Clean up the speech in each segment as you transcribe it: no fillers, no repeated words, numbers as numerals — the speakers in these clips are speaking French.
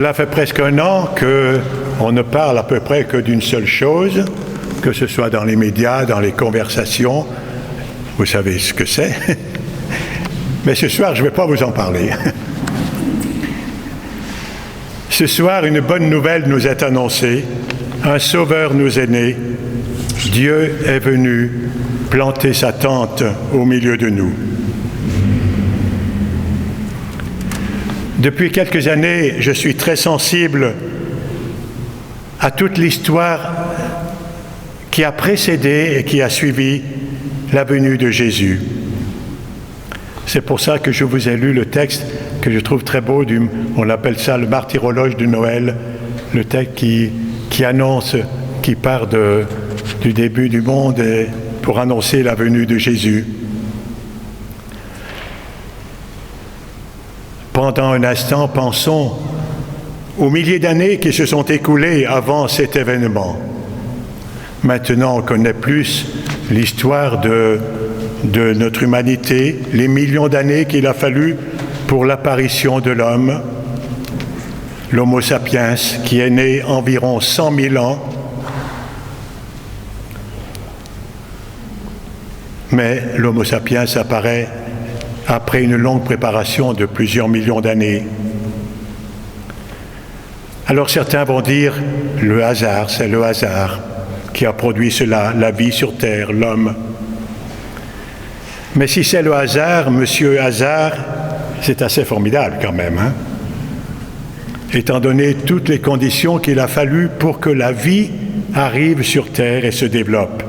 Cela fait presque un an qu'on ne parle à peu près que d'une seule chose, que ce soit dans les médias, dans les conversations. Vous savez ce que c'est. Mais ce soir, je ne vais pas vous en parler. Ce soir, une bonne nouvelle nous est annoncée. Un sauveur nous est né. Dieu est venu planter sa tente au milieu de nous. Depuis quelques années, je suis très sensible à toute l'histoire qui a précédé et qui a suivi la venue de Jésus. C'est pour ça que je vous ai lu le texte que je trouve très beau, on appelle ça le martyrologe de Noël, le texte qui annonce, qui part du début du monde pour annoncer la venue de Jésus. Pendant un instant, pensons aux milliers d'années qui se sont écoulées avant cet événement. Maintenant, on connaît plus l'histoire de notre humanité, les millions d'années qu'il a fallu pour l'apparition de l'homme, l'Homo sapiens, qui est né environ 100 000 ans. Mais l'Homo sapiens apparaît après une longue préparation de plusieurs millions d'années. Alors certains vont dire, le hasard, c'est le hasard qui a produit cela, la vie sur Terre, l'homme. Mais si c'est le hasard, Monsieur Hasard, c'est assez formidable quand même, hein? Étant donné toutes les conditions qu'il a fallu pour que la vie arrive sur Terre et se développe.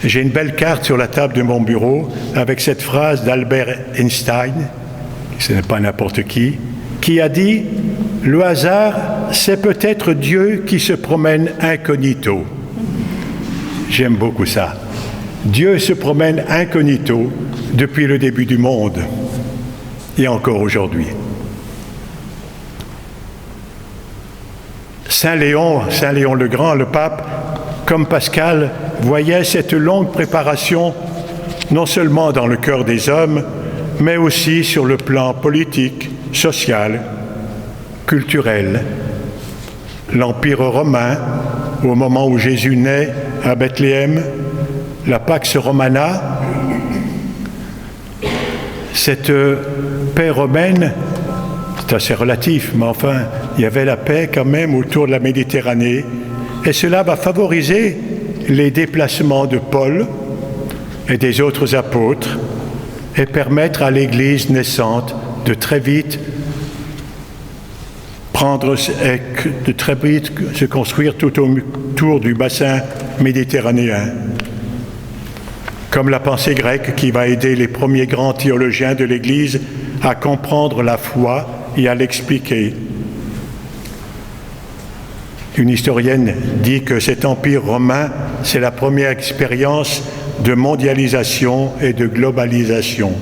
J'ai une belle carte sur la table de mon bureau avec cette phrase d'Albert Einstein, ce n'est pas n'importe qui a dit « Le hasard, c'est peut-être Dieu qui se promène incognito ». J'aime beaucoup ça. Dieu se promène incognito depuis le début du monde et encore aujourd'hui. Saint Léon le Grand, le pape, comme Pascal, voyait cette longue préparation non seulement dans le cœur des hommes, mais aussi sur le plan politique, social, culturel. L'Empire romain, au moment où Jésus naît à Bethléem, la Pax Romana, cette paix romaine, c'est assez relatif, mais enfin, il y avait la paix quand même autour de la Méditerranée, et cela va favoriser les déplacements de Paul et des autres apôtres et permettre à l'Église naissante de très vite se construire tout autour du bassin méditerranéen. Comme la pensée grecque qui va aider les premiers grands théologiens de l'Église à comprendre la foi et à l'expliquer. Une historienne dit que cet empire romain, c'est la première expérience de mondialisation et de globalisation.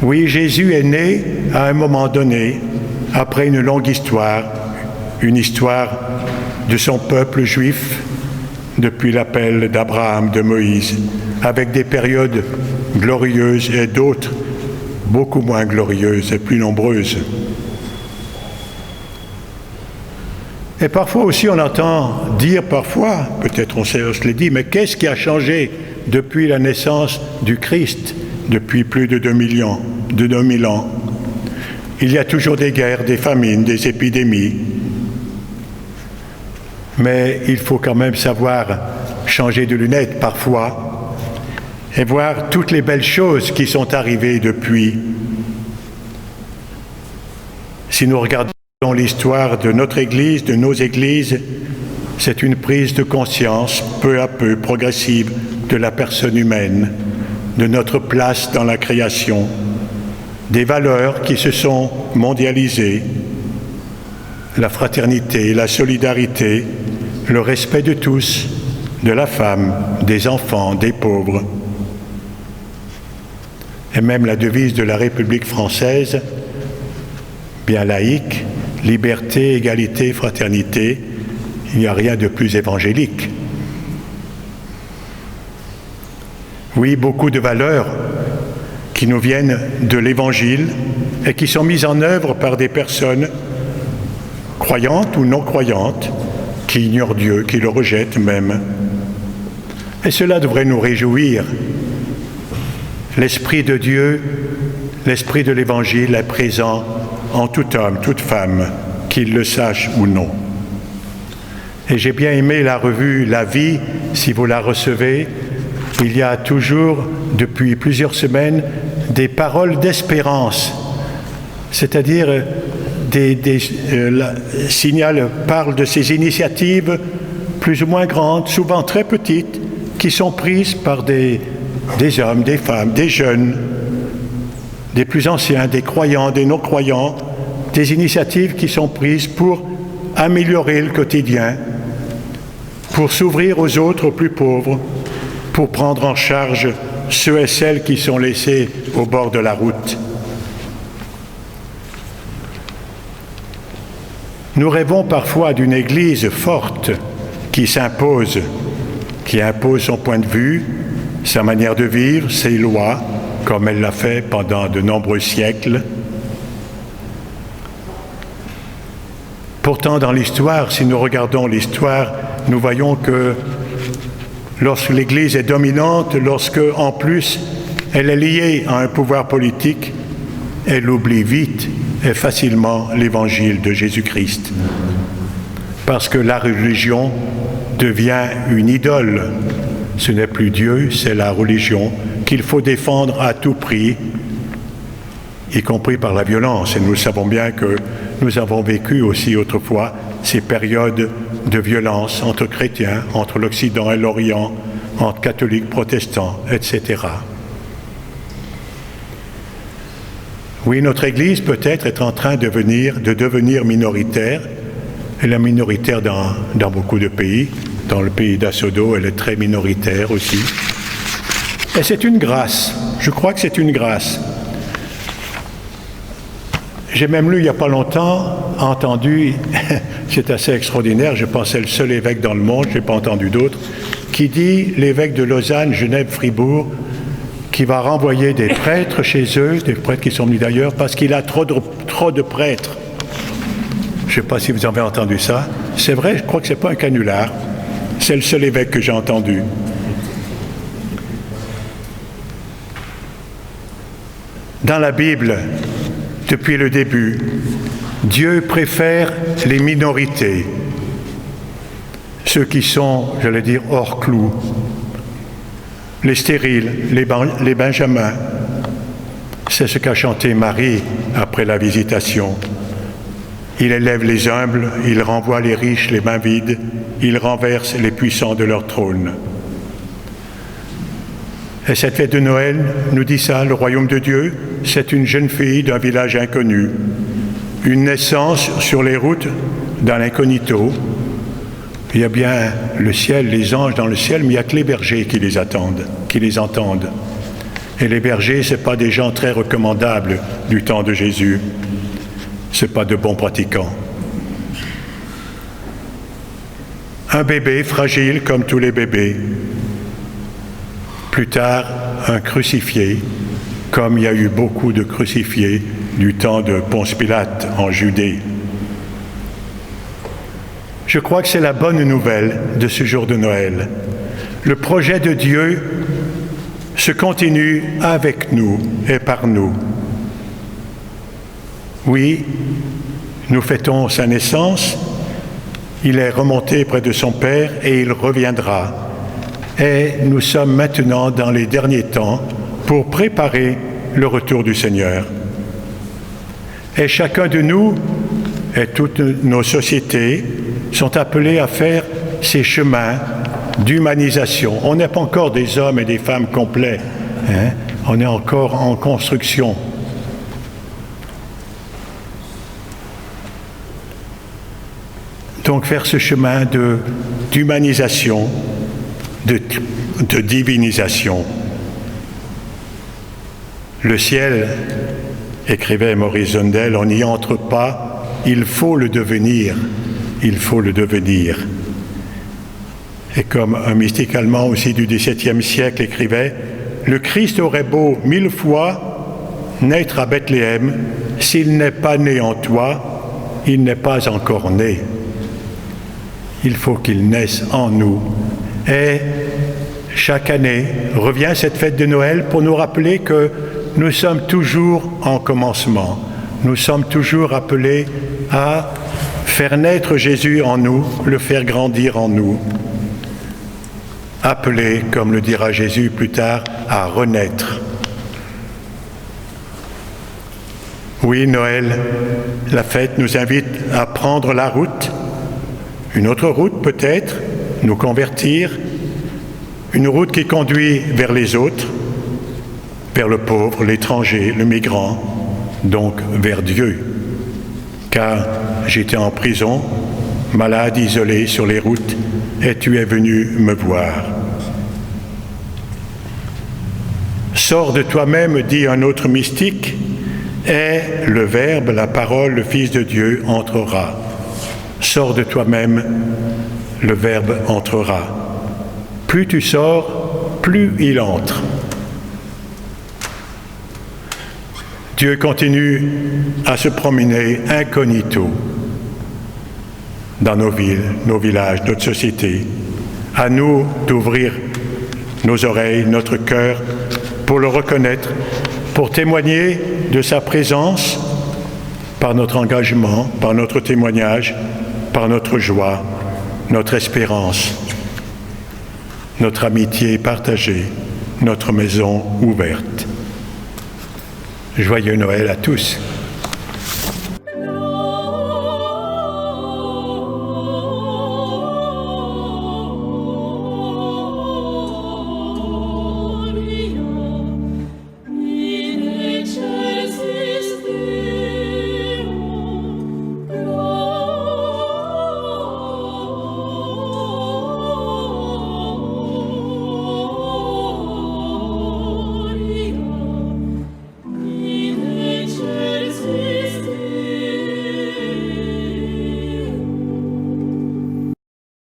Oui, Jésus est né à un moment donné, après une longue histoire, une histoire de son peuple juif, depuis l'appel d'Abraham, de Moïse, avec des périodes glorieuses et d'autres beaucoup moins glorieuses et plus nombreuses. Et parfois aussi on entend dire peut-être on se le dit, mais qu'est-ce qui a changé depuis la naissance du Christ, depuis plus de 2000 ans? Il y a toujours des guerres, des famines, des épidémies. Mais il faut quand même savoir changer de lunettes parfois et voir toutes les belles choses qui sont arrivées depuis. Si nous regardons l'histoire de notre Église, de nos églises, c'est une prise de conscience peu à peu, progressive, de la personne humaine, de notre place dans la création, des valeurs qui se sont mondialisées, la fraternité, la solidarité, le respect de tous, de la femme, des enfants, des pauvres. Et même la devise de la République française, bien laïque, liberté, égalité, fraternité, il n'y a rien de plus évangélique. Oui, beaucoup de valeurs qui nous viennent de l'Évangile et qui sont mises en œuvre par des personnes croyantes ou non croyantes, qui ignorent Dieu, qui le rejettent même. Et cela devrait nous réjouir. L'Esprit de Dieu, l'Esprit de l'Évangile est présent en tout homme, toute femme, qu'il le sache ou non. Et j'ai bien aimé la revue La Vie, si vous la recevez. Il y a toujours, depuis plusieurs semaines, des paroles d'espérance, c'est-à-dire parle de ces initiatives plus ou moins grandes, souvent très petites, qui sont prises par des hommes, des femmes, des jeunes, des plus anciens, des croyants, des non-croyants, des initiatives qui sont prises pour améliorer le quotidien, pour s'ouvrir aux autres, aux plus pauvres, pour prendre en charge ceux et celles qui sont laissés au bord de la route. Nous rêvons parfois d'une Église forte qui s'impose, qui impose son point de vue, sa manière de vivre, ses lois, comme elle l'a fait pendant de nombreux siècles. Pourtant, dans l'histoire, si nous regardons l'histoire, nous voyons que lorsque l'Église est dominante, lorsque, en plus, elle est liée à un pouvoir politique, elle oublie vite et facilement l'Évangile de Jésus-Christ. Parce que la religion devient une idole. Ce n'est plus Dieu, c'est la religion qu'il faut défendre à tout prix, y compris par la violence. Et nous savons bien que nous avons vécu aussi autrefois ces périodes de violence entre chrétiens, entre l'Occident et l'Orient, entre catholiques, protestants, etc. Oui, notre Église peut-être est en train de devenir minoritaire. Elle est minoritaire dans beaucoup de pays. Dans le pays d'Assodo, elle est très minoritaire aussi. Et c'est une grâce. Je crois que c'est une grâce. J'ai même lu il n'y a pas longtemps, entendu, c'est assez extraordinaire, je pense que c'est le seul évêque dans le monde, je n'ai pas entendu d'autres, qui dit, l'évêque de Lausanne, Genève, Fribourg, qui va renvoyer des prêtres chez eux, des prêtres qui sont venus d'ailleurs, parce qu'il a trop de prêtres. Je ne sais pas si vous avez entendu ça. C'est vrai, je crois que ce n'est pas un canular. C'est le seul évêque que j'ai entendu. Dans la Bible, depuis le début, Dieu préfère les minorités, ceux qui sont, j'allais dire, hors clou, les stériles, les benjamins. C'est ce qu'a chanté Marie après la visitation. Il élève les humbles, il renvoie les riches les mains vides, il renverse les puissants de leur trône. Et cette fête de Noël nous dit ça, le royaume de Dieu, c'est une jeune fille d'un village inconnu, une naissance sur les routes dans l'incognito. Il y a bien le ciel, les anges dans le ciel, mais il n'y a que les bergers qui les attendent, qui les entendent. Et les bergers, ce n'est pas des gens très recommandables du temps de Jésus. Ce n'est pas de bons pratiquants. Un bébé fragile comme tous les bébés. Plus tard, un crucifié, comme il y a eu beaucoup de crucifiés du temps de Ponce Pilate en Judée. Je crois que c'est la bonne nouvelle de ce jour de Noël. Le projet de Dieu se continue avec nous et par nous. Oui, nous fêtons sa naissance, il est remonté près de son Père et il reviendra. Et nous sommes maintenant dans les derniers temps pour préparer le retour du Seigneur. Et chacun de nous et toutes nos sociétés sont appelés à faire ces chemins d'humanisation. On n'est pas encore des hommes et des femmes complets, hein? On est encore en construction. Donc faire ce chemin d'humanisation, de divinisation. Le ciel, écrivait Maurice Zundel, on n'y entre pas, il faut le devenir. Il faut le devenir. Et comme un mystique allemand aussi du XVIIe siècle écrivait, le Christ aurait beau 1000 fois naître à Bethléem, s'il n'est pas né en toi, il n'est pas encore né. Il faut qu'il naisse en nous. Et chaque année revient cette fête de Noël pour nous rappeler que nous sommes toujours en commencement. Nous sommes toujours appelés à faire naître Jésus en nous, le faire grandir en nous. Appelés, comme le dira Jésus plus tard, à renaître. Oui, Noël, la fête nous invite à prendre la route, une autre route peut-être, nous convertir, une route qui conduit vers les autres, vers le pauvre, l'étranger, le migrant, donc vers Dieu. Car j'étais en prison, malade, isolé sur les routes, et tu es venu me voir. Sors de toi-même, dit un autre mystique, et le Verbe, la parole, le Fils de Dieu entrera. Sors de toi-même, le Verbe entrera. Plus tu sors, plus il entre. Dieu continue à se promener incognito dans nos villes, nos villages, notre société. À nous d'ouvrir nos oreilles, notre cœur, pour le reconnaître, pour témoigner de sa présence par notre engagement, par notre témoignage, par notre joie, notre espérance, notre amitié partagée, notre maison ouverte. Joyeux Noël à tous.